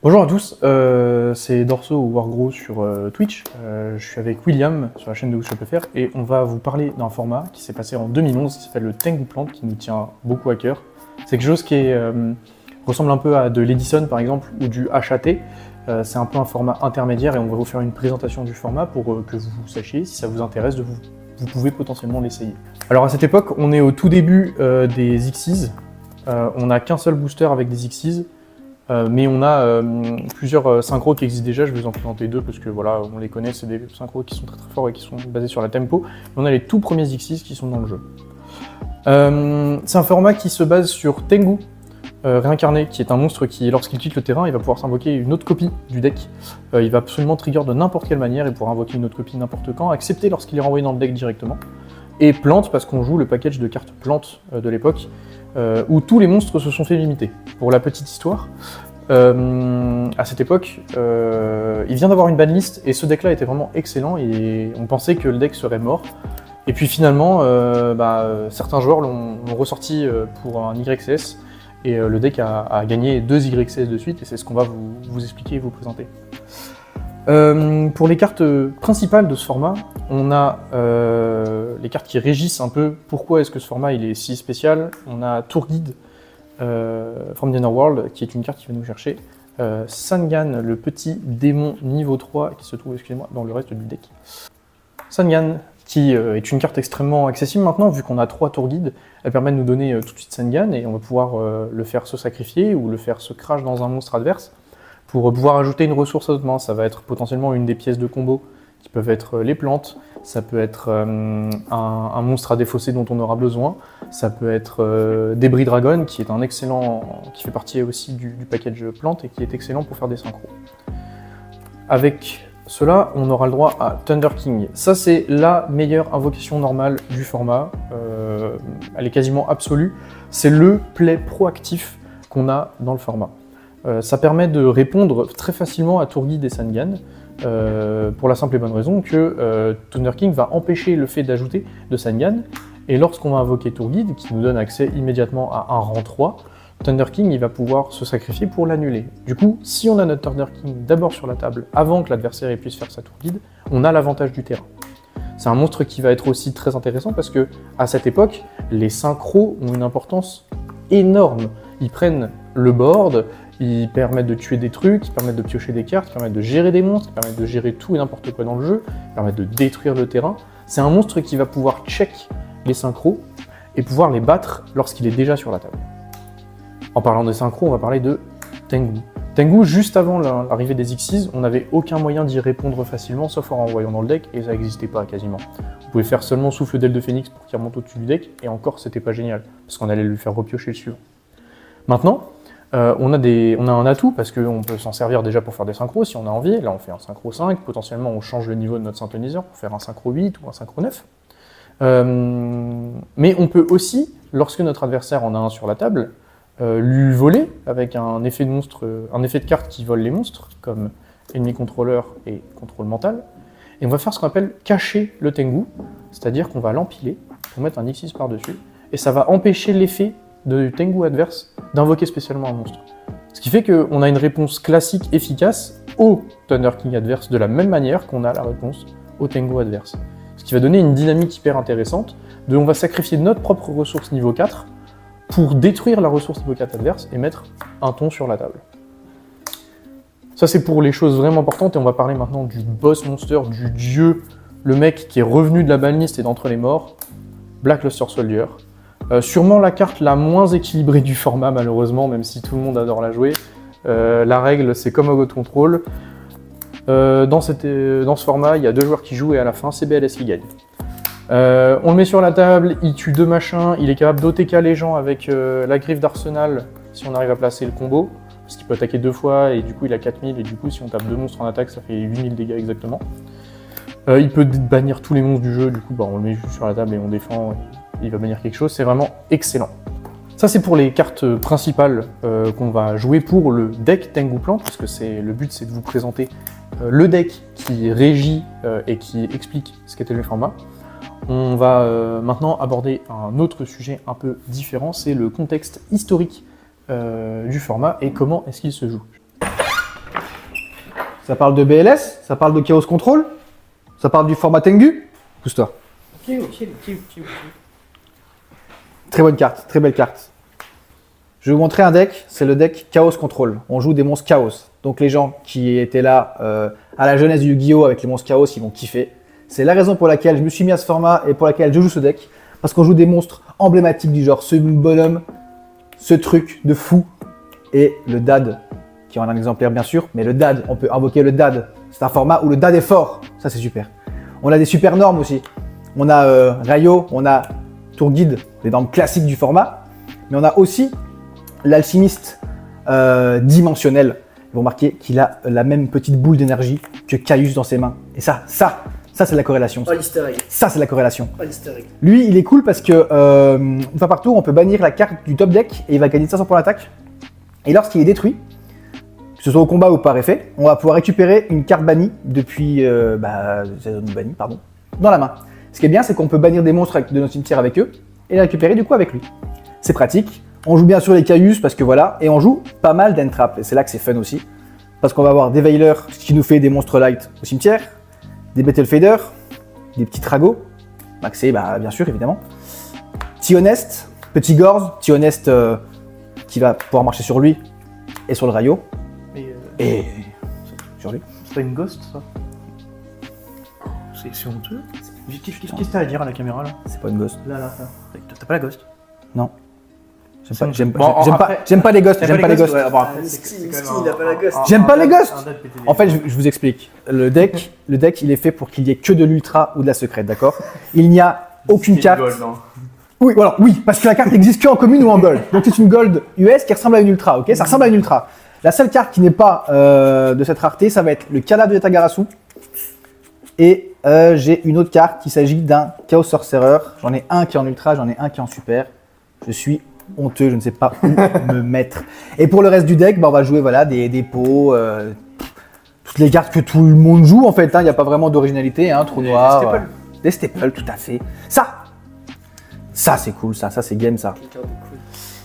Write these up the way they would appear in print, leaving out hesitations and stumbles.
Bonjour à tous, c'est Dorso ou Wargro sur Twitch. Je suis avec William sur la chaîne de WhoShopFR et on va vous parler d'un format qui s'est passé en 2011 qui s'appelle le Tengu Plant, qui nous tient beaucoup à cœur. C'est quelque chose qui ressemble un peu à de l'Edison par exemple ou du HAT. C'est un peu un format intermédiaire et on va vous faire une présentation du format pour que vous sachiez si ça vous intéresse, vous pouvez potentiellement l'essayer. Alors à cette époque, on est au tout début des Xyz. On n'a qu'un seul booster avec des Xyz. Mais on a plusieurs synchros qui existent déjà, je vais vous en présenter deux parce que voilà, on les connaît, c'est des synchros qui sont très forts et qui sont basés sur la tempo. Et on a les tout premiers Xyz qui sont dans le jeu. C'est un format qui se base sur Tengu, réincarné, qui est un monstre qui, lorsqu'il quitte le terrain, il va pouvoir s'invoquer une autre copie du deck. Il va absolument trigger de n'importe quelle manière, il pourra invoquer une autre copie n'importe quand, excepté lorsqu'il est renvoyé dans le deck directement. Et plante, parce qu'on joue le package de cartes plante de l'époque, où tous les monstres se sont fait limiter. Pour la petite histoire, à cette époque, il vient d'avoir une banlist et ce deck-là était vraiment excellent et on pensait que le deck serait mort. Et puis finalement, certains joueurs l'ont ressorti pour un YCS et le deck a gagné 2 YCS de suite et c'est ce qu'on va vous expliquer et vous présenter. Pour les cartes principales de ce format, on a les cartes qui régissent un peu pourquoi est-ce que ce format il est si spécial. On a Tour Guide from the Underworld, qui est une carte qui va nous chercher Sangan, le petit démon niveau 3, qui se trouve, excusez-moi, dans le reste du deck. Sangan, qui est une carte extrêmement accessible maintenant, vu qu'on a 3 Tour Guide. Elle permet de nous donner tout de suite Sangan, et on va pouvoir le faire se sacrifier, ou le faire se crash dans un monstre adverse, pour pouvoir ajouter une ressource à notre main. Ça va être potentiellement une des pièces de combo, qui peuvent être les plantes, ça peut être un monstre à défausser dont on aura besoin, ça peut être Débris Dragon, qui est un excellent, qui fait partie aussi du package plante et qui est excellent pour faire des synchros. Avec cela, on aura le droit à Thunder King. Ça, c'est la meilleure invocation normale du format. Elle est quasiment absolue. C'est le play proactif qu'on a dans le format. Ça permet de répondre très facilement à Tour Guide et Sangan, pour la simple et bonne raison que Thunder King va empêcher le fait d'ajouter de Sangan, et lorsqu'on va invoquer Tour Guide, qui nous donne accès immédiatement à un rang 3, Thunder King il va pouvoir se sacrifier pour l'annuler. Du coup, si on a notre Thunder King d'abord sur la table, avant que l'adversaire puisse faire sa Tour Guide, on a l'avantage du terrain. C'est un monstre qui va être aussi très intéressant parce que à cette époque, les synchros ont une importance énorme. Ils prennent le board, ils permettent de tuer des trucs, ils permettent de piocher des cartes, ils permettent de gérer des monstres, ils permettent de gérer tout et n'importe quoi dans le jeu, ils permettent de détruire le terrain. C'est un monstre qui va pouvoir check les synchros et pouvoir les battre lorsqu'il est déjà sur la table. En parlant des synchros, on va parler de Tengu. Tengu, juste avant l'arrivée des Xyz, on n'avait aucun moyen d'y répondre facilement, sauf en renvoyant dans le deck, et ça n'existait pas quasiment. Vous pouvez faire seulement souffle d'aile de phénix pour qu'il remonte au-dessus du deck, et encore c'était pas génial, parce qu'on allait lui faire repiocher le suivant. Maintenant, on a un atout parce qu'on peut s'en servir déjà pour faire des synchros si on a envie. Là, on fait un synchro 5, potentiellement on change le niveau de notre synthoniseur pour faire un synchro 8 ou un synchro 9. Mais on peut aussi, lorsque notre adversaire en a un sur la table, lui voler avec un effet de monstre, un effet de carte qui vole les monstres, comme ennemi contrôleur et contrôle mental. Et on va faire ce qu'on appelle cacher le Tengu, c'est-à-dire qu'on va l'empiler pour mettre un Xyz par-dessus, et ça va empêcher l'effet du Tengu adverse d'invoquer spécialement un monstre. Ce qui fait qu'on a une réponse classique efficace au Thunder King adverse de la même manière qu'on a la réponse au Tengu adverse. Ce qui va donner une dynamique hyper intéressante de on va sacrifier notre propre ressource niveau 4 pour détruire la ressource niveau 4 adverse et mettre un ton sur la table. Ça c'est pour les choses vraiment importantes et on va parler maintenant du boss monster, du dieu, le mec qui est revenu de la banlist et d'entre les morts, Black Luster Soldier. Sûrement la carte la moins équilibrée du format malheureusement, même si tout le monde adore la jouer. La règle c'est comme au God Control. Dans ce format, il y a 2 joueurs qui jouent et à la fin c'est BLS qui gagne. On le met sur la table, il tue 2 machins, il est capable d'OTK les gens avec la griffe d'arsenal si on arrive à placer le combo. Parce qu'il peut attaquer 2 fois et du coup il a 4000 et du coup si on tape 2 monstres en attaque ça fait 8000 dégâts exactement. Il peut bannir tous les monstres du jeu, du coup on le met juste sur la table et on défend. Il va bannir quelque chose, c'est vraiment excellent. Ça c'est pour les cartes principales qu'on va jouer pour le deck Tengu Plant, parce que le but c'est de vous présenter le deck qui régit et qui explique ce qu'était le format. On va maintenant aborder un autre sujet un peu différent, c'est le contexte historique du format et comment est-ce qu'il se joue. Ça parle de BLS, ça parle de Chaos Control, ça parle du format Tengu. Pousse-toi. Ok. Très bonne carte, très belle carte. Je vais vous montrer un deck, c'est le deck Chaos Control. On joue des monstres Chaos. Donc les gens qui étaient là à la jeunesse du Yu-Gi-Oh! Avec les monstres Chaos, ils vont kiffer. C'est la raison pour laquelle je me suis mis à ce format et pour laquelle je joue ce deck. Parce qu'on joue des monstres emblématiques du genre ce bonhomme, ce truc de fou et le Dad, qui en a un exemplaire bien sûr, mais le Dad, on peut invoquer le Dad. C'est un format où le Dad est fort, ça c'est super. On a des super normes aussi. On a Rayo, on a Tour Guide, les normes classiques du format, mais on a aussi l'alchimiste dimensionnel. Vous remarquez qu'il a la même petite boule d'énergie que Caius dans ses mains. Et ça c'est la corrélation. Oh, l'easter egg. Ça c'est la corrélation. Oh, l'easter egg. Lui, il est cool parce que une fois par tour, on peut bannir la carte du top deck et il va gagner 500 points d'attaque. Et lorsqu'il est détruit, que ce soit au combat ou par effet, on va pouvoir récupérer une carte bannie depuis bannie, pardon, dans la main. Ce qui est bien, c'est qu'on peut bannir des monstres de notre cimetière avec eux et les récupérer du coup avec lui. C'est pratique. On joue bien sûr les Caius parce que voilà, et on joue pas mal d'Entrap. Et c'est là que c'est fun aussi. Parce qu'on va avoir des Veilers, ce qui nous fait des monstres light au cimetière, des Battle Fader, des petits Tragos, maxé, bien sûr, évidemment. T-Honest, petit Gorz, T-Honest qui va pouvoir marcher sur lui et sur le Rayo. Et sur lui. C'est pas une ghost, ça? C'est honteux. Qu'est-ce que t'as à dire à la caméra, là? C'est pas une ghost. Là. T'as pas la ghost? Non. Bon, J'aime pas les ghosts, j'aime pas les ghosts. Ouais, bon, Miskin, il a pas la ghost. J'aime pas les ghosts. En fait, je vous explique. Le deck, il est fait pour qu'il y ait que de l'ultra ou de la secrète, d'accord? Il n'y a aucune carte. Oui, voilà, oui, parce que la carte n'existe qu'en commune ou en gold. Donc c'est une gold US qui ressemble à une ultra, ok? Ça ressemble à une ultra. La seule carte qui n'est pas de cette rareté, ça va être le cadavre de Yatagarasu. Et j'ai une autre carte qui s'agit d'un Chaos Sorcerer. J'en ai un qui est en ultra, j'en ai un qui est en super. Je suis honteux, je ne sais pas où me mettre. Et pour le reste du deck, on va jouer voilà, des dépôts, toutes les cartes que tout le monde joue en fait. Il n'y a pas vraiment d'originalité, hein, trou noir. Des staples, tout à fait. Ça c'est cool, ça c'est game ça.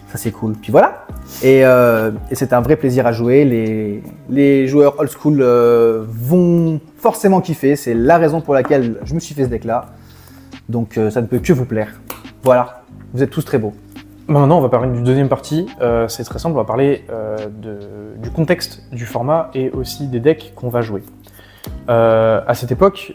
Ça c'est cool. Puis voilà. Et c'est un vrai plaisir à jouer. Les joueurs old school vont forcément kiffer. C'est la raison pour laquelle je me suis fait ce deck là. Donc ça ne peut que vous plaire. Voilà. Vous êtes tous très beaux. Maintenant, on va parler d'une deuxième partie. C'est très simple, on va parler du contexte du format et aussi des decks qu'on va jouer. À cette époque,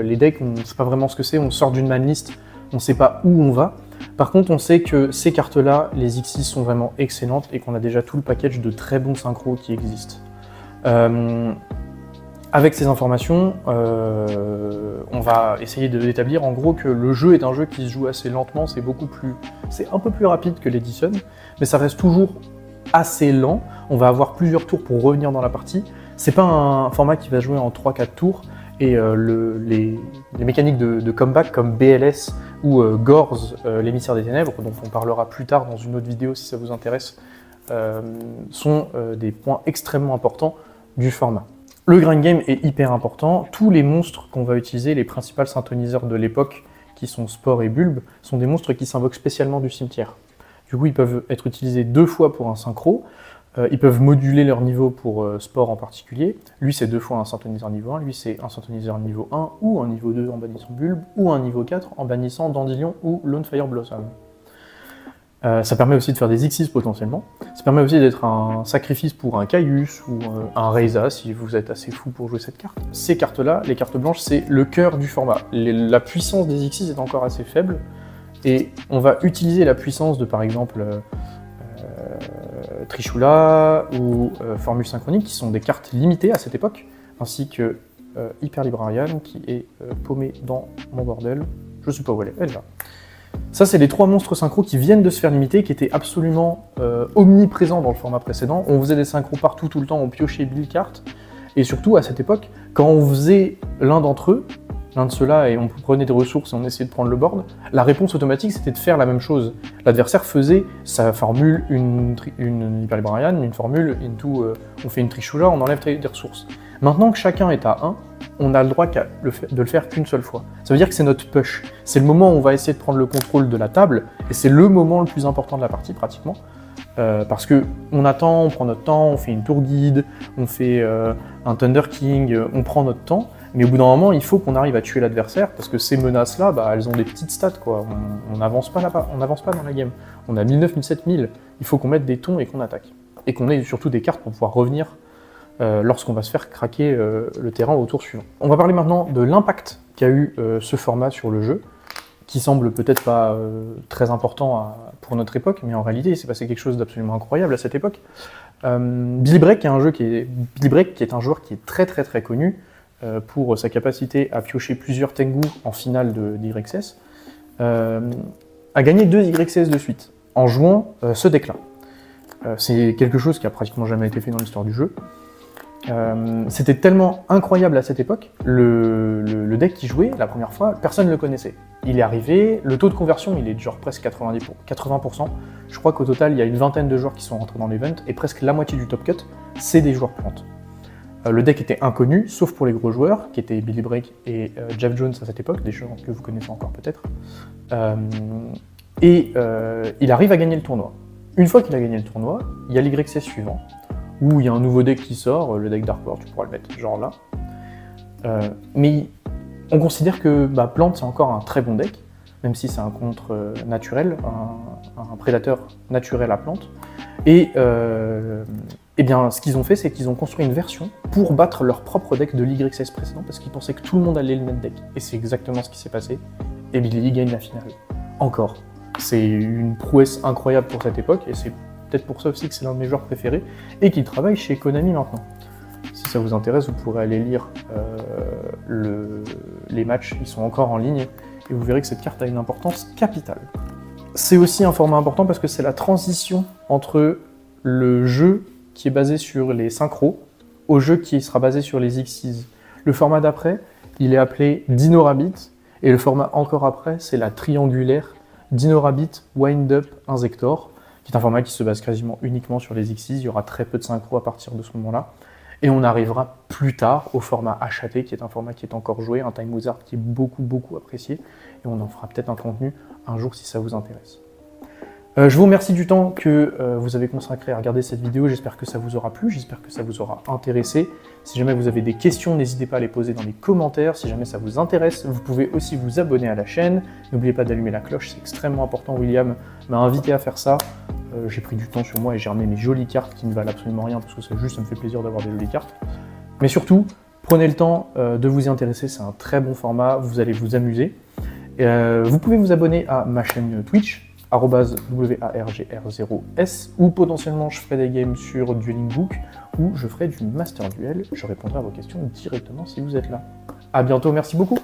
les decks, on ne sait pas vraiment ce que c'est, on sort d'une manlist, on ne sait pas où on va. Par contre, on sait que ces cartes-là, les X6 sont vraiment excellentes et qu'on a déjà tout le package de très bons synchros qui existent. Avec ces informations, on va essayer d'établir en gros que le jeu est un jeu qui se joue assez lentement, c'est un peu plus rapide que l'Edison, mais ça reste toujours assez lent. On va avoir plusieurs tours pour revenir dans la partie. C'est pas un format qui va jouer en 3-4 tours, et les mécaniques de comeback comme BLS ou Gorz, l'émissaire des ténèbres, dont on parlera plus tard dans une autre vidéo si ça vous intéresse, sont des points extrêmement importants du format. Le grind game est hyper important. Tous les monstres qu'on va utiliser, les principaux synthoniseurs de l'époque, qui sont Spore et Bulbe, sont des monstres qui s'invoquent spécialement du cimetière. Du coup, ils peuvent être utilisés 2 fois pour un synchro. Ils peuvent moduler leur niveau pour Spore en particulier. Lui, c'est 2 fois un synthoniseur niveau 1. Lui, c'est un synthoniseur niveau 1 ou un niveau 2 en bannissant Bulbe, ou un niveau 4 en bannissant Dandelion ou Lone Fire Blossom. Ça permet aussi de faire des X6 potentiellement. Ça permet aussi d'être un sacrifice pour un Caius ou un Reza si vous êtes assez fou pour jouer cette carte. Ces cartes-là, les cartes blanches, c'est le cœur du format. La puissance des X6 est encore assez faible et on va utiliser la puissance de par exemple Trishula ou Formule Synchronique qui sont des cartes limitées à cette époque, ainsi que Hyper Librarian qui est paumé dans mon bordel. Je sais pas où elle est là. Ça, c'est les 3 monstres synchros qui viennent de se faire limiter, qui étaient absolument omniprésents dans le format précédent. On faisait des synchros partout, tout le temps, on piochait 1000 cartes. Et surtout, à cette époque, quand on faisait l'un d'entre eux, l'un de ceux-là, et on prenait des ressources et on essayait de prendre le board, la réponse automatique, c'était de faire la même chose. L'adversaire faisait sa formule, une Hyper Librarian, une formule, on fait une Trishula, on enlève des ressources. Maintenant que chacun est à 1, on a le droit de le faire qu'une seule fois. Ça veut dire que c'est notre push. C'est le moment où on va essayer de prendre le contrôle de la table, et c'est le moment le plus important de la partie, pratiquement. Parce que on attend, on prend notre temps, on fait une tour guide, on fait un Thunder King, on prend notre temps, mais au bout d'un moment, il faut qu'on arrive à tuer l'adversaire, parce que ces menaces-là, bah, elles ont des petites stats, quoi. On n'avance pas là-bas, on n'avance pas dans la game. On a 1009, 1007, 1000, il faut qu'on mette des tons et qu'on attaque. Et qu'on ait surtout des cartes pour pouvoir revenir lorsqu'on va se faire craquer le terrain au tour suivant. On va parler maintenant de l'impact qu'a eu ce format sur le jeu, qui semble peut-être pas très important pour notre époque, mais en réalité, il s'est passé quelque chose d'absolument incroyable à cette époque. Billy Break est un joueur qui est très très très connu pour sa capacité à piocher plusieurs Tengu en finale d'YXS, a gagné 2 YXS de suite en jouant ce deck-là. C'est quelque chose qui a pratiquement jamais été fait dans l'histoire du jeu. C'était tellement incroyable à cette époque, le deck qui jouait la première fois, personne ne le connaissait. Il est arrivé, le taux de conversion il est de genre presque 80%. Je crois qu'au total il y a une vingtaine de joueurs qui sont rentrés dans l'event et presque la moitié du top cut c'est des joueurs plantes. Le deck était inconnu, sauf pour les gros joueurs, qui étaient Billy Break et Jeff Jones à cette époque, des joueurs que vous connaissez encore peut-être. Il arrive à gagner le tournoi. Une fois qu'il a gagné le tournoi, il y a l'YXS suivant, où il y a un nouveau deck qui sort, le deck Dark World, tu pourras le mettre genre là. Mais on considère que Plante c'est encore un très bon deck, même si c'est un contre naturel, un prédateur naturel à Plante. Et bien ce qu'ils ont fait, c'est qu'ils ont construit une version pour battre leur propre deck de l'YXS précédent, parce qu'ils pensaient que tout le monde allait le mettre deck. Et c'est exactement ce qui s'est passé, et Billy gagne la finale. Encore. C'est une prouesse incroyable pour cette époque, et c'est peut-être pour ça aussi que c'est l'un de mes joueurs préférés, et qui travaille chez Konami maintenant. Si ça vous intéresse, vous pourrez aller lire les matchs, ils sont encore en ligne, et vous verrez que cette carte a une importance capitale. C'est aussi un format important parce que c'est la transition entre le jeu qui est basé sur les synchros au jeu qui sera basé sur les Xyz. Le format d'après, il est appelé Dino Rabbit, et le format encore après, c'est la triangulaire Dino Rabbit Wind Up Inzektor, qui est un format qui se base quasiment uniquement sur les Xyz. Il y aura très peu de synchro à partir de ce moment-là. Et on arrivera plus tard au format HAT, qui est un format qui est encore joué, un Time Wizard qui est beaucoup apprécié. Et on en fera peut-être un contenu un jour si ça vous intéresse. Je vous remercie du temps que vous avez consacré à regarder cette vidéo. J'espère que ça vous aura plu, j'espère que ça vous aura intéressé. Si jamais vous avez des questions, n'hésitez pas à les poser dans les commentaires. Si jamais ça vous intéresse, vous pouvez aussi vous abonner à la chaîne. N'oubliez pas d'allumer la cloche, c'est extrêmement important. William m'a invité à faire ça. J'ai pris du temps sur moi et j'ai ramené mes jolies cartes qui ne valent absolument rien parce que ça me fait plaisir d'avoir des jolies cartes. Mais surtout, prenez le temps de vous y intéresser, c'est un très bon format, vous allez vous amuser. Vous pouvez vous abonner à ma chaîne Twitch, @wargr0s, où potentiellement je ferai des games sur Dueling Book, où je ferai du Master Duel. Je répondrai à vos questions directement si vous êtes là. A bientôt, merci beaucoup.